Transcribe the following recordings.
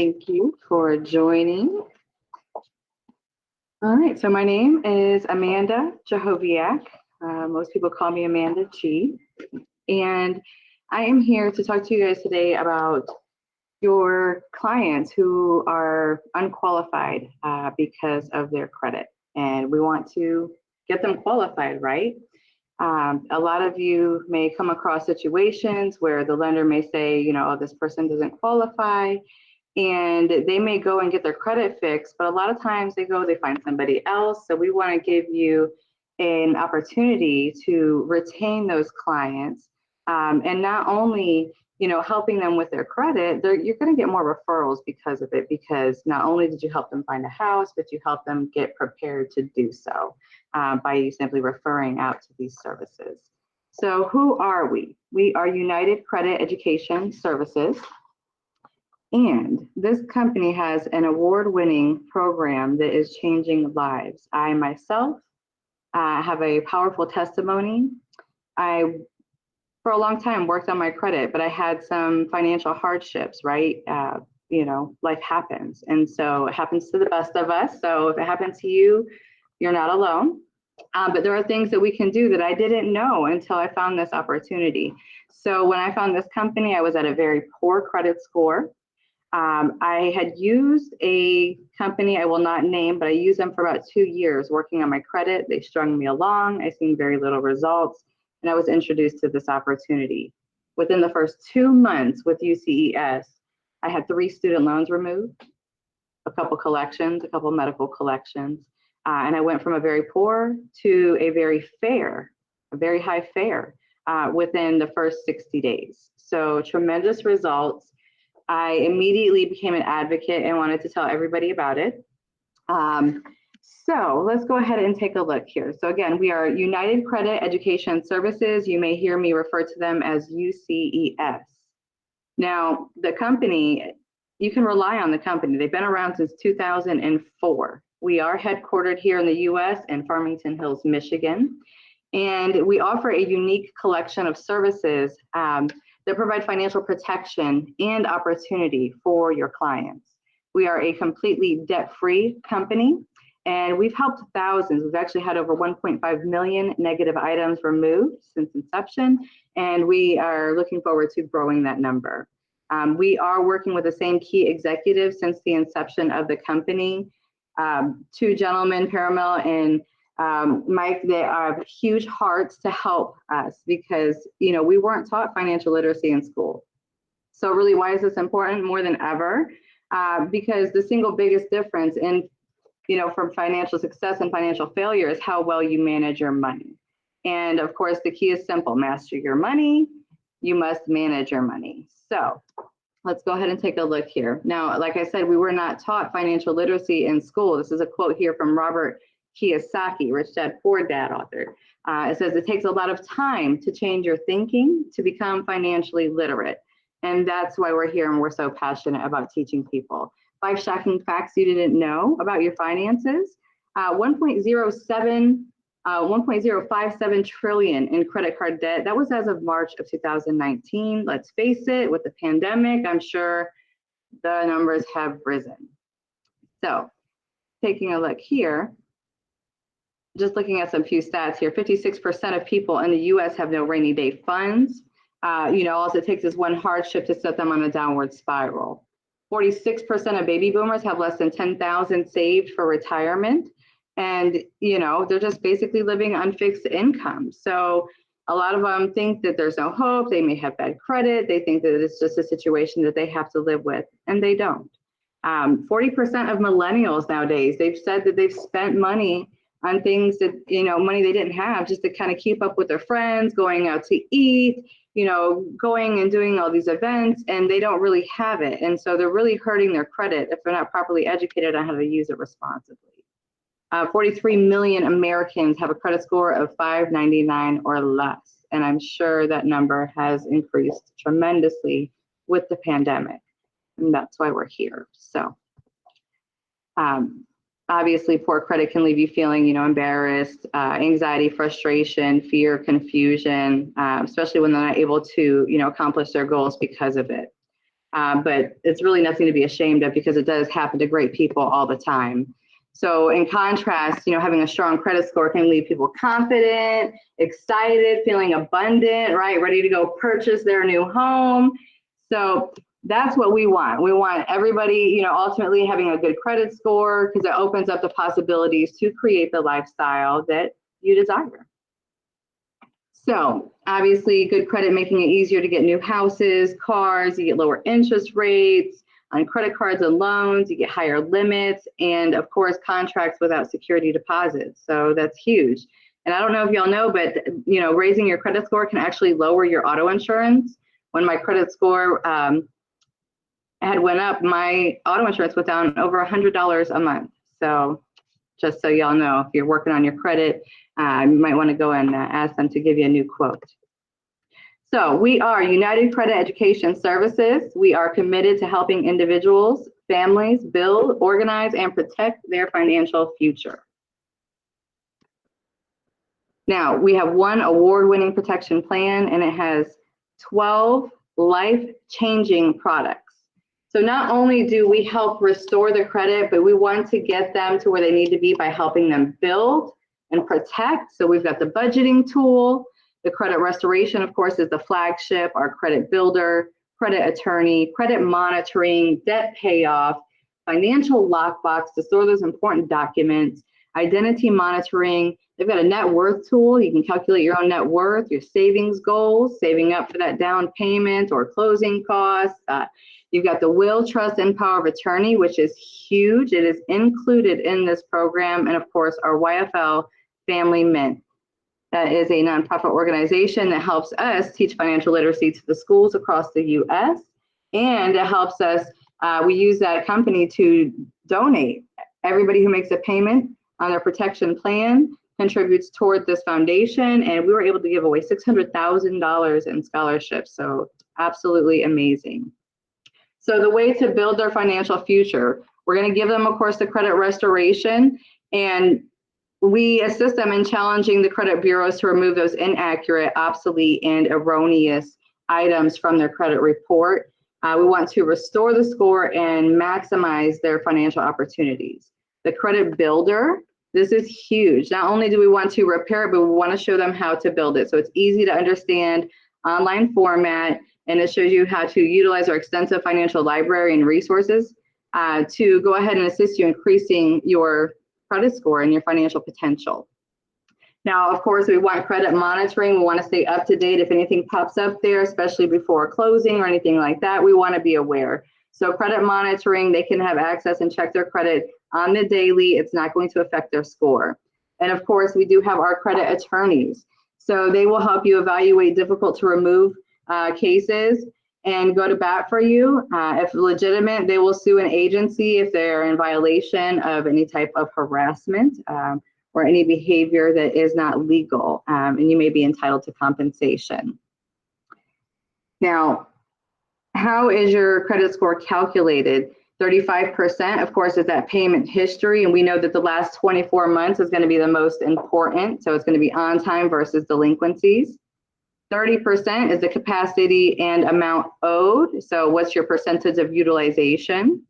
Thank you for joining. All right, so my name is Amanda Jahoviak. Most people call me Amanda G. And I am here to talk to you guys today about your clients who are unqualified because of their credit. And we want to get them qualified, right? A lot of you may come across situations where the lender may say, oh, this person doesn't qualify, and they may go and get their credit fixed, but a lot of times they find somebody else. So we want to give you an opportunity to retain those clients, and not only helping them with their credit, you're going to get more referrals because of it, because not only did you help them find a house, but you help them get prepared to do so by you simply referring out to these services. So who are we? We are United Credit Education Services. And this company has an award-winning program that is changing lives. I myself have a powerful testimony. I, for a long time, worked on my credit, but I had some financial hardships, right? Life happens. And so it happens to the best of us. So if it happened to you, you're not alone. But there are things that we can do that I didn't know until I found this opportunity. So when I found this company, I was at a very poor credit score. I had used a company I will not name, but I used them for about 2 years working on my credit. They strung me along. I seen very little results, and I was introduced to this opportunity. Within the first 2 months with UCES, I had 3 student loans removed, a couple collections, a couple medical collections, and I went from a very poor to a very fair, a very high fair within the first 60 days. So tremendous results. I immediately became an advocate and wanted to tell everybody about it. So let's go ahead and take a look here. So again, we are United Credit Education Services. You may hear me refer to them as UCES. Now, the company, you can rely on the company. They've been around since 2004. We are headquartered here in the US in Farmington Hills, Michigan. And we offer a unique collection of services that provide financial protection and opportunity for your clients. We are a completely debt-free company, and we've helped thousands. We've actually had over 1.5 million negative items removed since inception, and we are looking forward to growing that number. We are working with the same key executives since the inception of the company. 2 gentlemen, Paramel and Mike, they have huge hearts to help us because, we weren't taught financial literacy in school. So really, why is this important? More than ever, because the single biggest difference in, from financial success and financial failure is how well you manage your money. And of course, the key is simple: master your money. You must manage your money. So let's go ahead and take a look here. Now, like I said, we were not taught financial literacy in school. This is a quote here from Robert Kiyosaki, Rich Dad Poor Dad author. It says, it takes a lot of time to change your thinking to become financially literate. And that's why we're here and we're so passionate about teaching people. 5 shocking facts you didn't know about your finances. 1.057 trillion in credit card debt. That was as of March of 2019. Let's face it, with the pandemic, I'm sure the numbers have risen. So taking a look here, just looking at some few stats here, 56% of people in the US have no rainy day funds. All it takes is one hardship to set them on a downward spiral. 46% of baby boomers have less than 10,000 saved for retirement. And, they're just basically living on fixed income. So a lot of them think that there's no hope. They may have bad credit. They think that it's just a situation that they have to live with, and they don't. 40% of millennials nowadays, they've said that they've spent money on things that, money they didn't have just to kind of keep up with their friends, going out to eat, going and doing all these events, and they don't really have it. And so they're really hurting their credit if they're not properly educated on how to use it responsibly. 43 million Americans have a credit score of 599 or less. And I'm sure that number has increased tremendously with the pandemic. And that's why we're here. So obviously, poor credit can leave you feeling, embarrassed, anxiety, frustration, fear, confusion, especially when they're not able to, accomplish their goals because of it. but it's really nothing to be ashamed of because it does happen to great people all the time. So in contrast, having a strong credit score can leave people confident, excited, feeling abundant, right? Ready to go purchase their new home. So that's what we want. We want everybody, ultimately having a good credit score because it opens up the possibilities to create the lifestyle that you desire. So obviously good credit making it easier to get new houses, cars, you get lower interest rates on credit cards and loans, you get higher limits, and of course contracts without security deposits. So that's huge. And I don't know if y'all know, but raising your credit score can actually lower your auto insurance. When my credit score had went up, my auto insurance went down over $100 a month. So just so y'all know, if you're working on your credit, you might want to go and ask them to give you a new quote. So we are United Credit Education Services. We are committed to helping individuals, families build, organize, and protect their financial future. Now, we have one award-winning protection plan, and it has 12 life-changing products. So not only do we help restore the credit, but we want to get them to where they need to be by helping them build and protect. So we've got the budgeting tool. The credit restoration, of course, is the flagship, our credit builder, credit attorney, credit monitoring, debt payoff, financial lockbox to store those important documents, identity monitoring. They've got a net worth tool. You can calculate your own net worth, your savings goals, saving up for that down payment or closing costs. You've got the will, trust, and power of attorney, which is huge. It is included in this program. And of course, our YFL Family Mint. That is a nonprofit organization that helps us teach financial literacy to the schools across the U.S. And it helps us, we use that company to donate. Everybody who makes a payment on their protection plan contributes toward this foundation. And we were able to give away $600,000 in scholarships. So absolutely amazing. So the way to build their financial future, we're going to give them, of course, the credit restoration, and we assist them in challenging the credit bureaus to remove those inaccurate, obsolete, and erroneous items from their credit report. We want to restore the score and maximize their financial opportunities. The credit builder, this is huge. Not only do we want to repair it, but we want to show them how to build it. So it's easy to understand, online format, and it shows you how to utilize our extensive financial library and resources to go ahead and assist you in increasing your credit score and your financial potential. Now, of course, we want credit monitoring. We want to stay up to date. If anything pops up there, especially before closing or anything like that, we want to be aware. So credit monitoring, they can have access and check their credit on the daily. It's not going to affect their score. And of course, we do have our credit attorneys. So they will help you evaluate difficult to remove cases and go to bat for you. If legitimate, they will sue an agency if they're in violation of any type of harassment or any behavior that is not legal, and you may be entitled to compensation. Now, how is your credit score calculated? 35%, of course, is that payment history, and we know that the last 24 months is going to be the most important, so it's going to be on time versus delinquencies. 30% is the capacity and amount owed. So what's your percentage of utilization?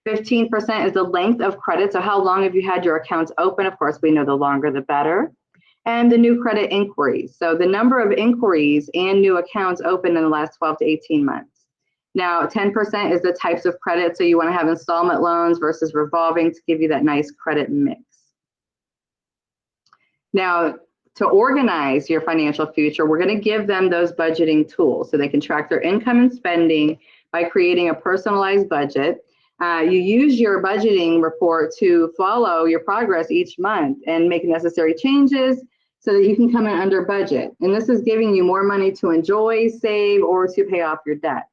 15% is the length of credit. So how long have you had your accounts open? Of course, we know the longer the better. And the new credit inquiries. So the number of inquiries and new accounts opened in the last 12 to 18 months. Now, 10% is the types of credit. So you want to have installment loans versus revolving to give you that nice credit mix. Now, to organize your financial future, we're going to give them those budgeting tools so they can track their income and spending by creating a personalized budget. You use your budgeting report to follow your progress each month and make necessary changes so that you can come in under budget. And this is giving you more money to enjoy, save, or to pay off your debts.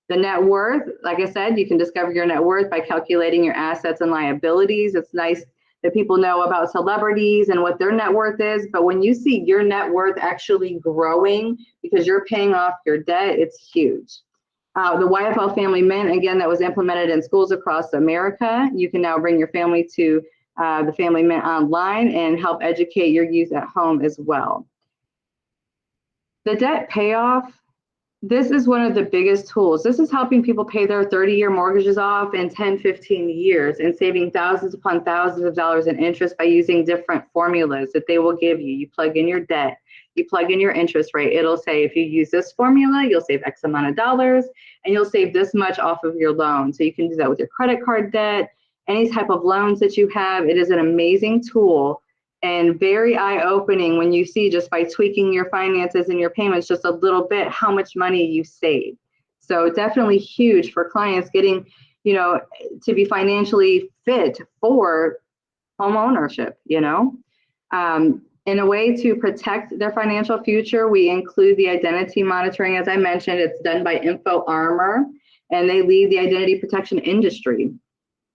The net worth, like I said, you can discover your net worth by calculating your assets and liabilities. It's nice that people know about celebrities and what their net worth is, but when you see your net worth actually growing because you're paying off your debt, it's huge. The YFL Family Mint, again, that was implemented in schools across America. You can now bring your family to the Family Mint online and help educate your youth at home as well. The debt payoff, this is one of the biggest tools. This is helping people pay their 30-year mortgages off in 10, 15 years and saving thousands upon thousands of dollars in interest by using different formulas that they will give you. You plug in your debt, you plug in your interest rate. It'll say, if you use this formula, you'll save X amount of dollars and you'll save this much off of your loan. So you can do that with your credit card debt, any type of loans that you have. It is an amazing tool and very eye-opening when you see, just by tweaking your finances and your payments just a little bit, how much money you save. So definitely huge for clients getting, to be financially fit for home ownership, In a way to protect their financial future, we include the identity monitoring. As I mentioned, it's done by InfoArmor, and they lead the identity protection industry,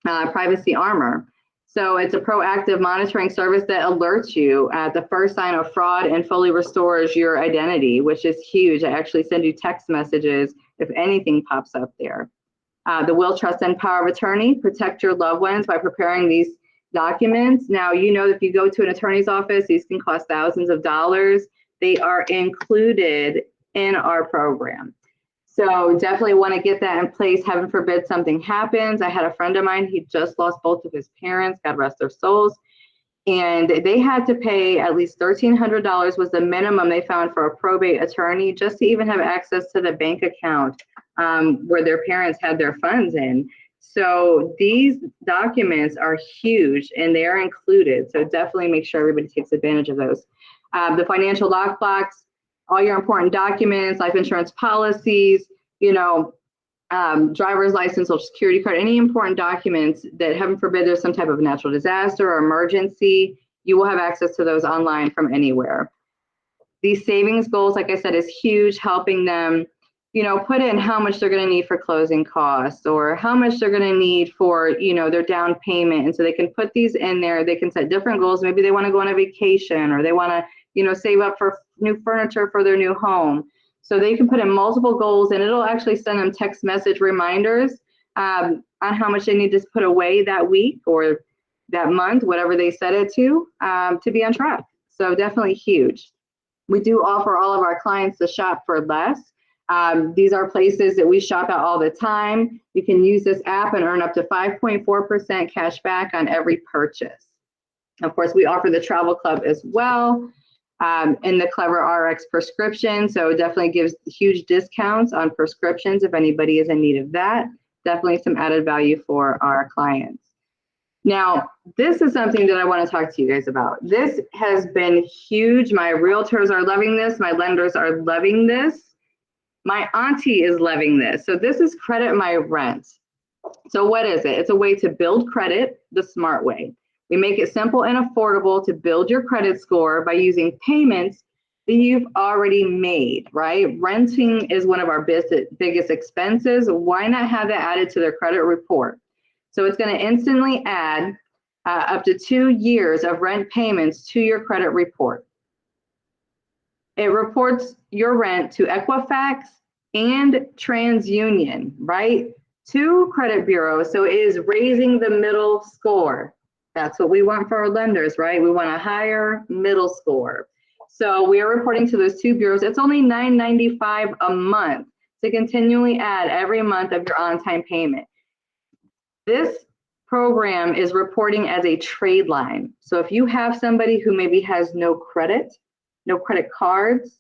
Privacy Armor. So it's a proactive monitoring service that alerts you at the first sign of fraud and fully restores your identity, which is huge. I actually send you text messages if anything pops up there. The will, trust, and power of attorney, protect your loved ones by preparing these documents. Now, if you go to an attorney's office, these can cost thousands of dollars. They are included in our program. So definitely want to get that in place. Heaven forbid something happens. I had a friend of mine, he just lost both of his parents, God rest their souls. And they had to pay at least $1,300 was the minimum they found for a probate attorney just to even have access to the bank account where their parents had their funds in. So these documents are huge and they are included. So definitely make sure everybody takes advantage of those. The financial lockbox, all your important documents, life insurance policies, driver's license, social security card, any important documents that, heaven forbid, there's some type of natural disaster or emergency, you will have access to those online from anywhere. These savings goals, like I said, is huge, helping them, put in how much they're going to need for closing costs or how much they're going to need for, their down payment. And so they can put these in there. They can set different goals. Maybe they want to go on a vacation or they want to, save up for new furniture for their new home. So they can put in multiple goals and it'll actually send them text message reminders on how much they need to put away that week or that month, whatever they set it to be on track. So definitely huge. We do offer all of our clients to shop for less. These are places that we shop at all the time. You can use this app and earn up to 5.4% cash back on every purchase. Of course, we offer the travel club as well. And the Clever RX prescription. So it definitely gives huge discounts on prescriptions if anybody is in need of that. Definitely some added value for our clients. Now, this is something that I want to talk to you guys about. This has been huge. My realtors are loving this. My lenders are loving this. My auntie is loving this. So this is Credit My Rent. So what is it? It's a way to build credit the smart way. We make it simple and affordable to build your credit score by using payments that you've already made, right? Renting is one of our biggest expenses. Why not have that added to their credit report? So it's going to instantly add up to 2 years of rent payments to your credit report. It reports your rent to Equifax and TransUnion, right? 2 credit bureaus. So it is raising the middle score. That's what we want for our lenders, right? We want a higher middle score. So we are reporting to those 2 bureaus. It's only $9.95 a month to continually add every month of your on-time payment. This program is reporting as a trade line. So if you have somebody who maybe has no credit cards,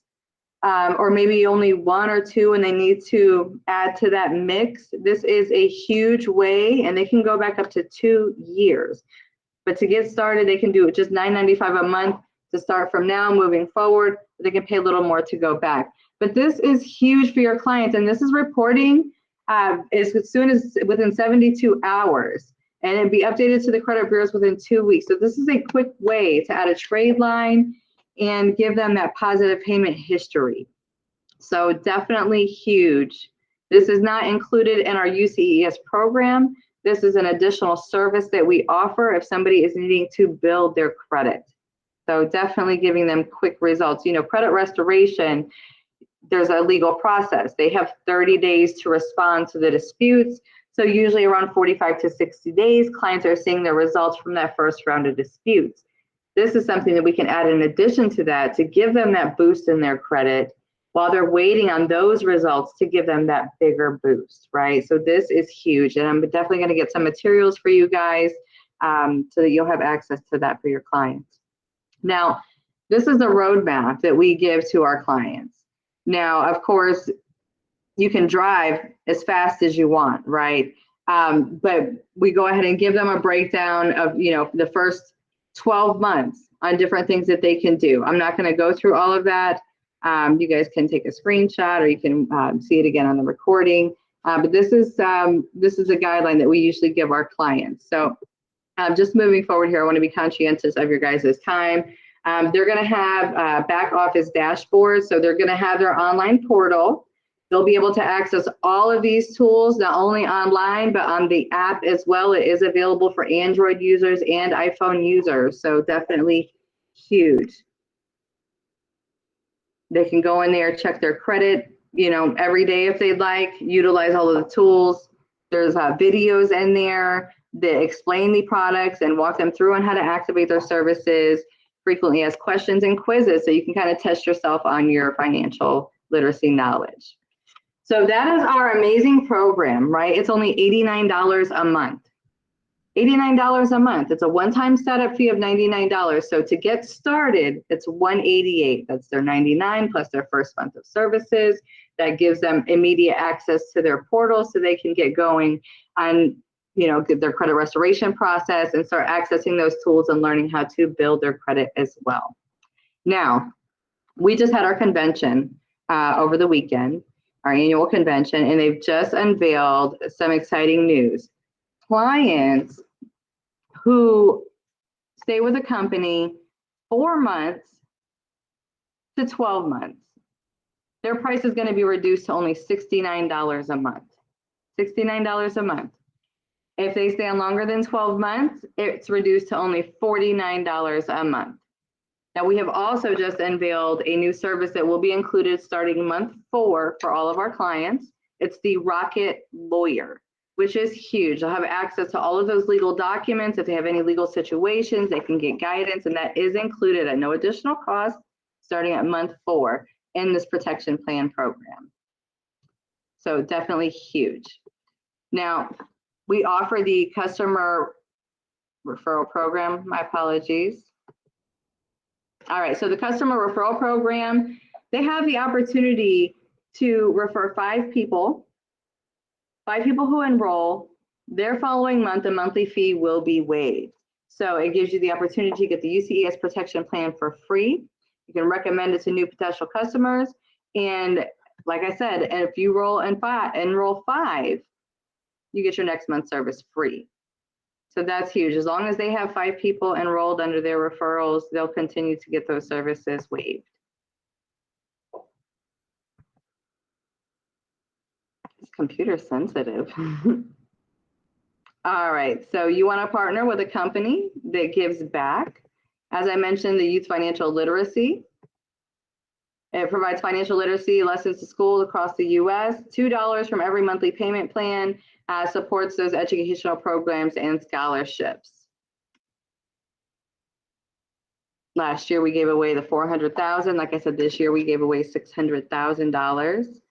or maybe only 1 or 2 and they need to add to that mix, this is a huge way, and they can go back up to 2 years. But to get started, they can do it just $9.95 a month to start from now moving forward. They can pay a little more to go back. But this is huge for your clients, and this is reporting as soon as within 72 hours, and it'd be updated to the credit bureaus within 2 weeks. So this is a quick way to add a trade line and give them that positive payment history. So definitely huge. This is not included in our UCES program. This is an additional service that we offer if somebody is needing to build their credit. So definitely giving them quick results. Credit restoration, there's a legal process. They have 30 days to respond to the disputes. So usually around 45 to 60 days, clients are seeing their results from that first round of disputes. This is something that we can add in addition to that to give them that boost in their credit while they're waiting on those results to give them that bigger boost, right? So this is huge, and I'm definitely going to get some materials for you guys so that you'll have access to that for your clients. Now, this is the roadmap that we give to our clients. Now, of course, you can drive as fast as you want, right? But we go ahead and give them a breakdown of, the first 12 months on different things that they can do. I'm not going to go through all of that. You guys can take a screenshot, or you can see it again on the recording. But this is a guideline that we usually give our clients. So just moving forward here, I want to be conscientious of your guys' time. They're going to have back office dashboards. So they're going to have their online portal. They'll be able to access all of these tools, not only online, but on the app as well. It is available for Android users and iPhone users. So definitely huge. They can go in there, check their credit, every day if they'd like, utilize all of the tools. There's videos in there that explain the products and walk them through on how to activate their services. Frequently ask questions and quizzes so you can kind of test yourself on your financial literacy knowledge. So that is our amazing program, right? It's only $89 a month. $89 a month. It's a one-time setup fee of $99. So to get started, it's $188. That's their $99 plus their first month of services. That gives them immediate access to their portal so they can get going on, their credit restoration process and start accessing those tools and learning how to build their credit as well. Now, we just had our convention over the weekend, our annual convention, and they've just unveiled some exciting news. Clients who stay with a company 4 months to 12 months, their price is going to be reduced to only $69 a month. $69 a month. If they stay on longer than 12 months, it's reduced to only $49 a month. Now, we have also just unveiled a new service that will be included starting month 4 for all of our clients. It's the Rocket Lawyer, which is huge. They'll have access to all of those legal documents. If they have any legal situations, they can get guidance, and that is included at no additional cost starting at month 4 in this protection plan program. So definitely huge. Now, we offer the customer referral program. My apologies. All right, so the customer referral program, they have the opportunity to refer 5 people who enroll. Their following month, the monthly fee will be waived. So it gives you the opportunity to get the UCES protection plan for free. You can recommend it to new potential customers. And like I said, if you enroll 5, you get your next month's service free. So that's huge. As long as they have 5 people enrolled under their referrals, they'll continue to get those services waived. It's computer sensitive. All right, so you want to partner with a company that gives back. As I mentioned, the Youth Financial Literacy. It provides financial literacy lessons to schools across the U.S. $2 from every monthly payment plan, supports those educational programs and scholarships. Last year, we gave away the $400,000. Like I said, this year we gave away $600,000.